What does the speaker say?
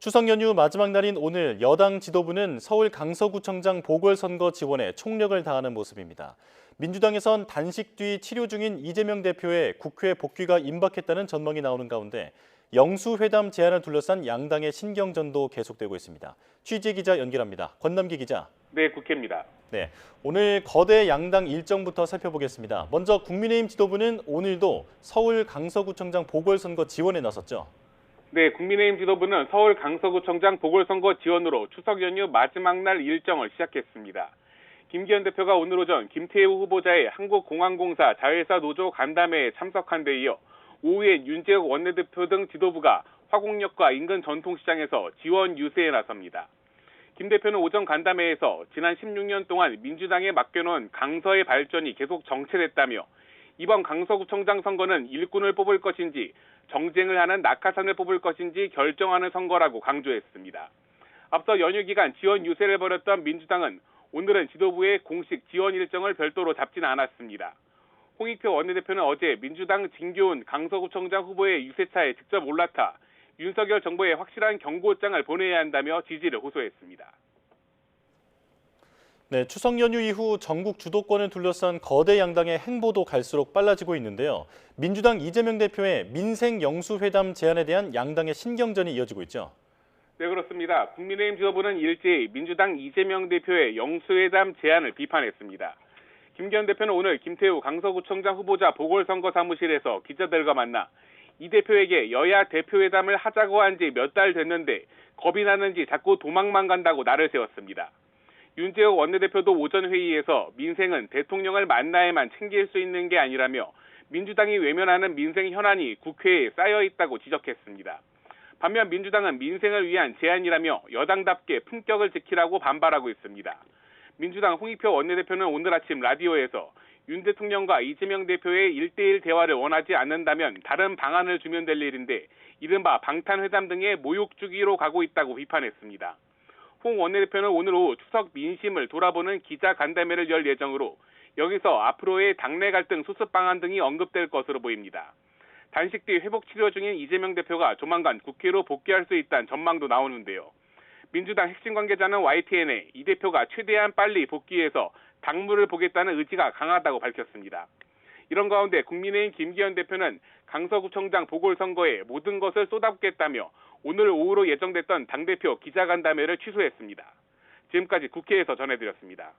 추석 연휴 마지막 날인 오늘 여당 지도부는 서울 강서구청장 보궐선거 지원에 총력을 다하는 모습입니다. 민주당에선 단식 뒤 치료 중인 이재명 대표의 국회 복귀가 임박했다는 전망이 나오는 가운데 영수회담 제안을 둘러싼 양당의 신경전도 계속되고 있습니다. 취재 기자 연결합니다. 권남기 기자. 네, 국회입니다. 네, 오늘 거대 양당 일정부터 살펴보겠습니다. 먼저 국민의힘 지도부는 오늘도 서울 강서구청장 보궐선거 지원에 나섰죠. 네, 국민의힘 지도부는 서울 강서구청장 보궐선거 지원으로 추석 연휴 마지막 날 일정을 시작했습니다. 김기현 대표가 오늘 오전 김태우 후보자의 한국공항공사 자회사 노조 간담회에 참석한 데 이어 오후엔 윤재욱 원내대표 등 지도부가 화곡역과 인근 전통시장에서 지원 유세에 나섭니다. 김 대표는 오전 간담회에서 지난 16년 동안 민주당에 맡겨놓은 강서의 발전이 계속 정체됐다며 이번 강서구청장 선거는 일꾼을 뽑을 것인지 정쟁을 하는 낙하산을 뽑을 것인지 결정하는 선거라고 강조했습니다. 앞서 연휴 기간 지원 유세를 벌였던 민주당은 오늘은 지도부의 공식 지원 일정을 별도로 잡지는 않았습니다. 홍익표 원내대표는 어제 민주당 진교훈 강서구청장 후보의 유세차에 직접 올라타 윤석열 정부에 확실한 경고장을 보내야 한다며 지지를 호소했습니다. 네, 추석 연휴 이후 전국 주도권을 둘러싼 거대 양당의 행보도 갈수록 빨라지고 있는데요. 민주당 이재명 대표의 민생 영수회담 제안에 대한 양당의 신경전이 이어지고 있죠. 네, 그렇습니다. 국민의힘 지도부는 일제히 민주당 이재명 대표의 영수회담 제안을 비판했습니다. 김기현 대표는 오늘 김태우 강서구청장 후보자 보궐선거 사무실에서 기자들과 만나 이 대표에게 여야 대표회담을 하자고 한 지 몇 달 됐는데 겁이 나는지 자꾸 도망만 간다고 날을 세웠습니다. 윤재욱 원내대표도 오전 회의에서 민생은 대통령을 만나야만 챙길 수 있는 게 아니라며 민주당이 외면하는 민생 현안이 국회에 쌓여 있다고 지적했습니다. 반면 민주당은 민생을 위한 제안이라며 여당답게 품격을 지키라고 반발하고 있습니다. 민주당 홍익표 원내대표는 오늘 아침 라디오에서 윤 대통령과 이재명 대표의 1대1 대화를 원하지 않는다면 다른 방안을 주면 될 일인데 이른바 방탄회담 등의 모욕 주기로 가고 있다고 비판했습니다. 홍 원내대표는 오늘 오후 추석 민심을 돌아보는 기자간담회를 열 예정으로 여기서 앞으로의 당내 갈등 수습 방안 등이 언급될 것으로 보입니다. 단식 뒤 회복 치료 중인 이재명 대표가 조만간 국회로 복귀할 수 있다는 전망도 나오는데요. 민주당 핵심 관계자는 YTN에 이 대표가 최대한 빨리 복귀해서 당무를 보겠다는 의지가 강하다고 밝혔습니다. 이런 가운데 국민의힘 김기현 대표는 강서구청장 보궐선거에 모든 것을 쏟아붓겠다며 오늘 오후로 예정됐던 당대표 기자간담회를 취소했습니다. 지금까지 국회에서 전해드렸습니다.